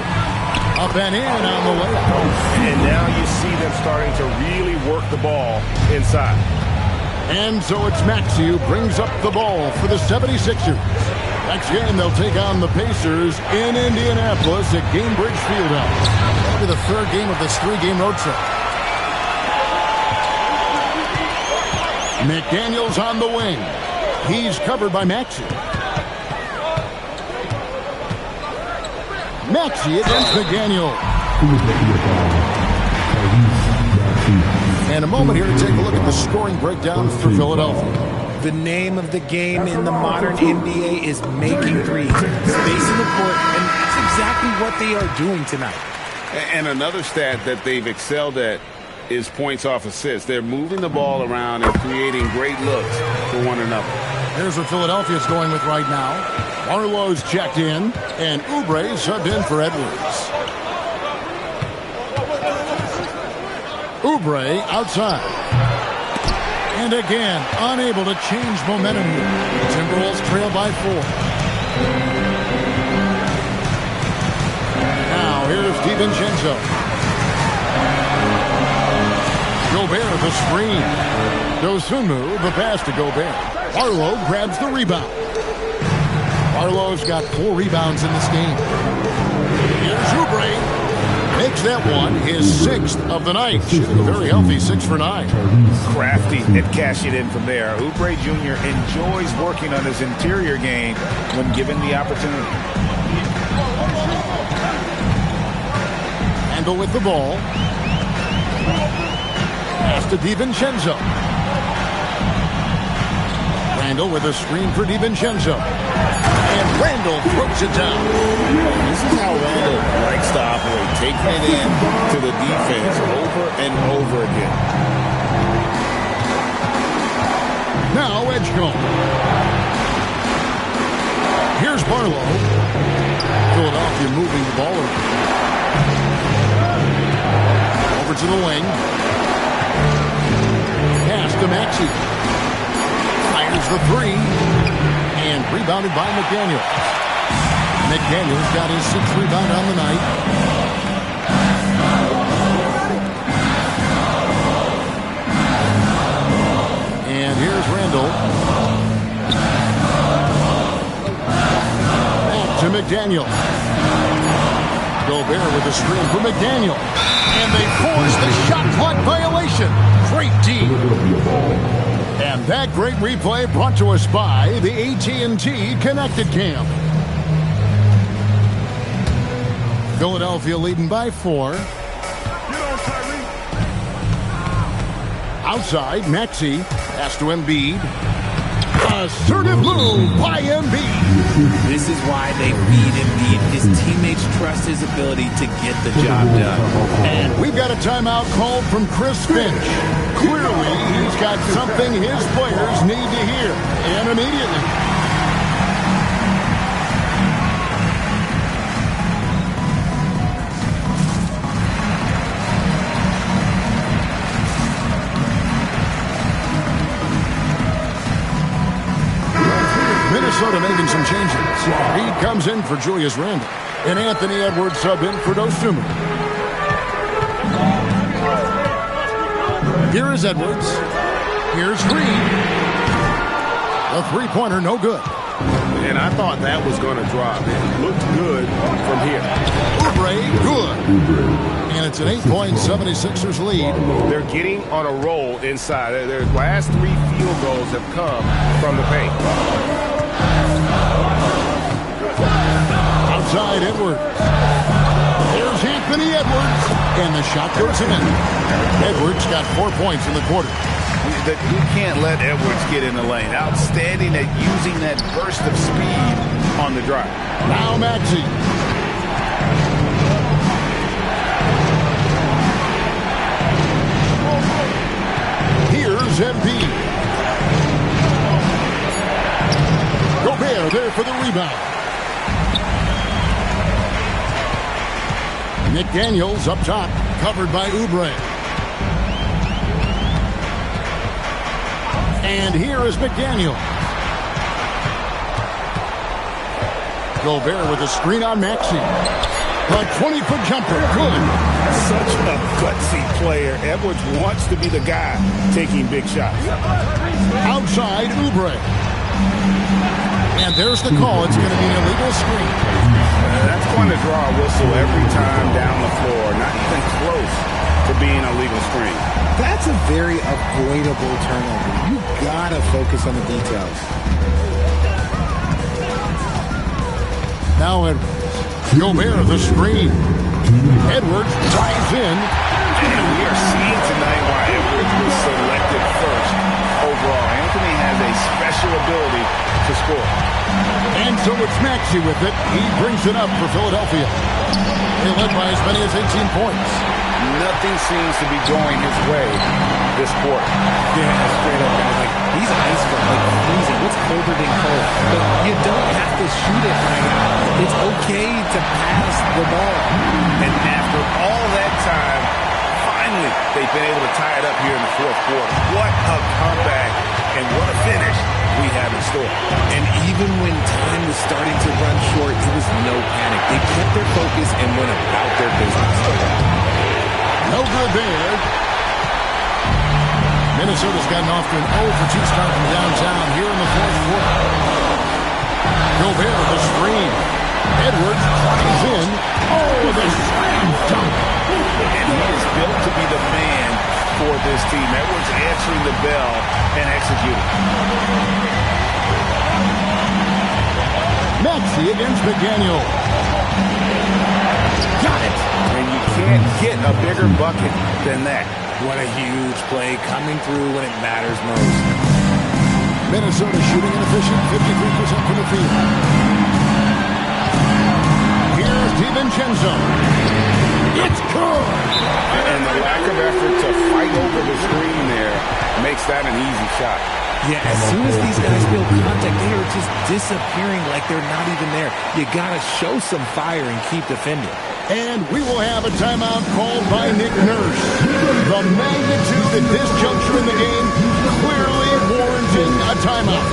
Up and in on the way. And now you see them starting to really work the ball inside. And so it's Maxey who brings up the ball for the 76ers. Next game, they'll take on the Pacers in Indianapolis at Gainbridge Fieldhouse. That'll be the third game of this three-game road trip. McDaniels on the wing. He's covered by Maxey. Maxey against McDaniel. And a moment here to take a look at the scoring breakdown for Philadelphia. The name of the game in the modern NBA is making threes, spacing the court, and that's exactly what they are doing tonight. And another stat that they've excelled at is points off assists. They're moving the ball around and creating great looks for one another. Here's what Philadelphia's going with right now. Barlow's checked in, and Oubre subbed in for Edwards. Oubre outside. And again, unable to change momentum here. The Timberwolves trail by 4. Now, here's DiVincenzo. Gobert the screen. Dosunmu the pass to Gobert. Barlow grabs the rebound. Barlow's got 4 rebounds in this game. Here's Oubre. Makes that one his 6th of the night. Shooting a very healthy 6 for 9. Crafty at cashing in from there. Oubre Jr. enjoys working on his interior game when given the opportunity. Randle with the ball. Pass to DiVincenzo. Randle with a screen for DiVincenzo. And Randle throws it down. This is how Randle likes to operate, taking it in to the defense over and over again. Now Edgecombe. Here's Barlow. Philadelphia moving the ball over to the wing. Pass to Maxey. Fires the 3. And rebounded by McDaniels. McDaniels got his 6th rebound on the night. And here's Randle. Back to McDaniel. Gobert with a screen for McDaniel. And they force the shot clock violation. Great D. And that great replay brought to us by the AT&T Connected Cam. Philadelphia leading by 4. Outside, Maxey. Pass to Embiid. Assertive move by Embiid. This is why they feed Embiid. His teammates trust his ability to get the job done. And we've got a timeout called from Chris Finch. Clearly, he's got something his players need to hear, and immediately. Minnesota making some changes. Reed comes in for Julius Randle, and Anthony Edwards sub in for Dosunmu. Here is Edwards. Here's Reed. A three-pointer, no good. And I thought that was going to drop. It looked good from here. Oubre, good. And it's an 8-point 76ers lead. They're getting on a roll inside. Their last 3 field goals have come from the paint. Outside Edwards. There's Anthony Edwards. And the shot goes in. Edwards got 4 points in the quarter. You can't let Edwards get in the lane. Outstanding at using that burst of speed on the drive. Now Maxey. McDaniels up top, covered by Oubre. And here is McDaniels. Gobert with a screen on Maxey. A 20-foot jumper, good. Such a gutsy player. Edwards wants to be the guy taking big shots. Outside, Oubre. And there's the call. It's going to be an illegal screen. That's going to draw a whistle every time down the floor. Not even close to being a legal screen. That's a very avoidable turnover. You gotta focus on the details. Now Edwards. Gobert, the screen. Edwards drives in. And we are seeing tonight why Edwards was selected first overall. Anthony has a special ability to score. And so it's Maxey with it. He brings it up for Philadelphia. They led by as many as 18 points. Nothing seems to be going his way this quarter. Yeah, straight up, guys. Like, he's ice cold, like freezing. What's colder than cold? But you don't have to shoot it right now. It's okay to pass the ball. And after all that time, finally, they've been able to tie it up here in the fourth quarter. What a comeback and what a finish we have in store. And even when time was starting to run short, there was no panic. They kept their focus and went about their business. No good there. Minnesota's gotten off to an 0-for-2 start from downtown here in the fourth quarter. Gobert, the screen. Edwards drives in. Oh, the slam dunk. And he is built to be the man for this team. Edwards answering the bell and executing. Maxey against McDaniels. Got it. And you can't get a bigger bucket than that. What a huge play coming through when it matters most. Minnesota shooting inefficient, 53% from the field. Here's DiVincenzo. It's good. And the lack of effort to fight over the screen there makes that an easy shot. Yeah, as soon as these guys feel contact, they are just disappearing like they're not even there. You got to show some fire and keep defending. And we will have a timeout called by Nick Nurse. The magnitude at this juncture in the game clearly warranting a timeout.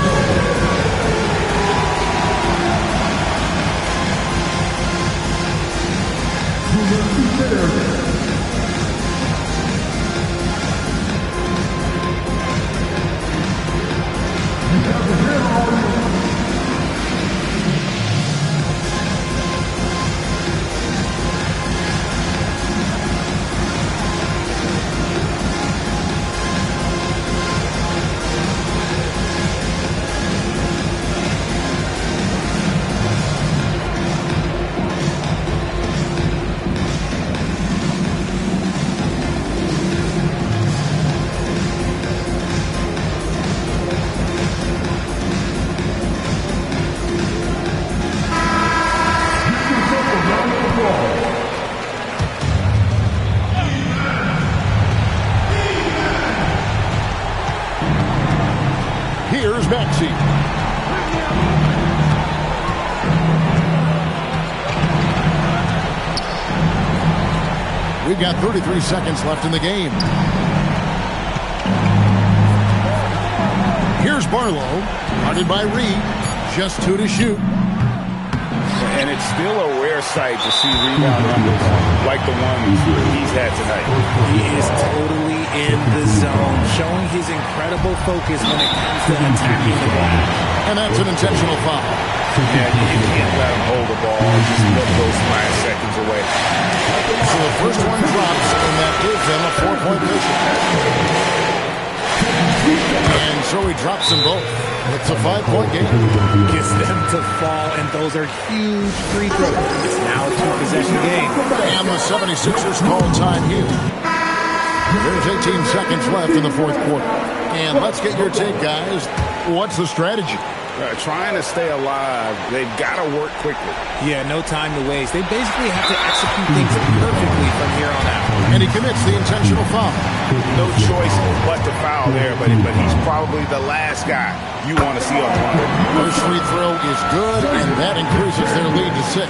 Here's Maxey. We've got 33 seconds left in the game. Here's Barlow, guarded by Reed. Just 2 to shoot. And it's still a rare sight to see rebound numbers like the ones he's had tonight. He is totally in the zone, showing his incredible focus when it comes to attacking the glass. And that's an intentional foul. Yeah, you can't let him hold the ball and just look those last seconds away. So the first one drops, and that gives them a 4-point vision. And so he drops them both. It's a 5-point game. Gets them to fall, and those are huge free throws. It's now a 2-possession game. And the 76ers call time here. There's 18 seconds left in the fourth quarter. And let's get your take, guys. What's the strategy? Trying to stay alive, they've got to work quickly. Yeah, no time to waste. They basically have to execute things perfectly from here on out. And he commits the intentional foul. No choice but to foul there, but he's probably the last guy you want to see on the line. First free throw is good, and that increases their lead to 6.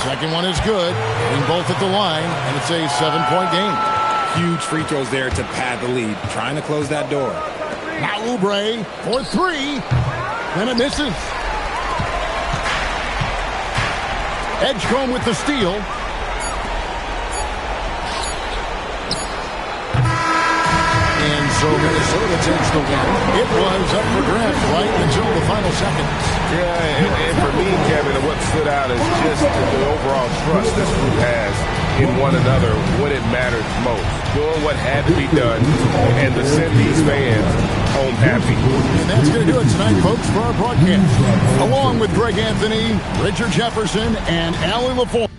Second one is good. Getting both at the line, and it's a 7-point game. Huge free throws there to pad the lead. Trying to close that door. Now Oubre for three. And it misses. Edgecombe with the steal. And so Minnesota takes the win. It was up for grabs right until the final seconds. Yeah, and for me, Kevin, what stood out is just the overall trust this group has in one another when it matters most. Doing what had to be done and to send these fans home happy. And that's going to do it tonight, folks, for our broadcast. Along with Greg Anthony, Richard Jefferson, and Allie LaForge.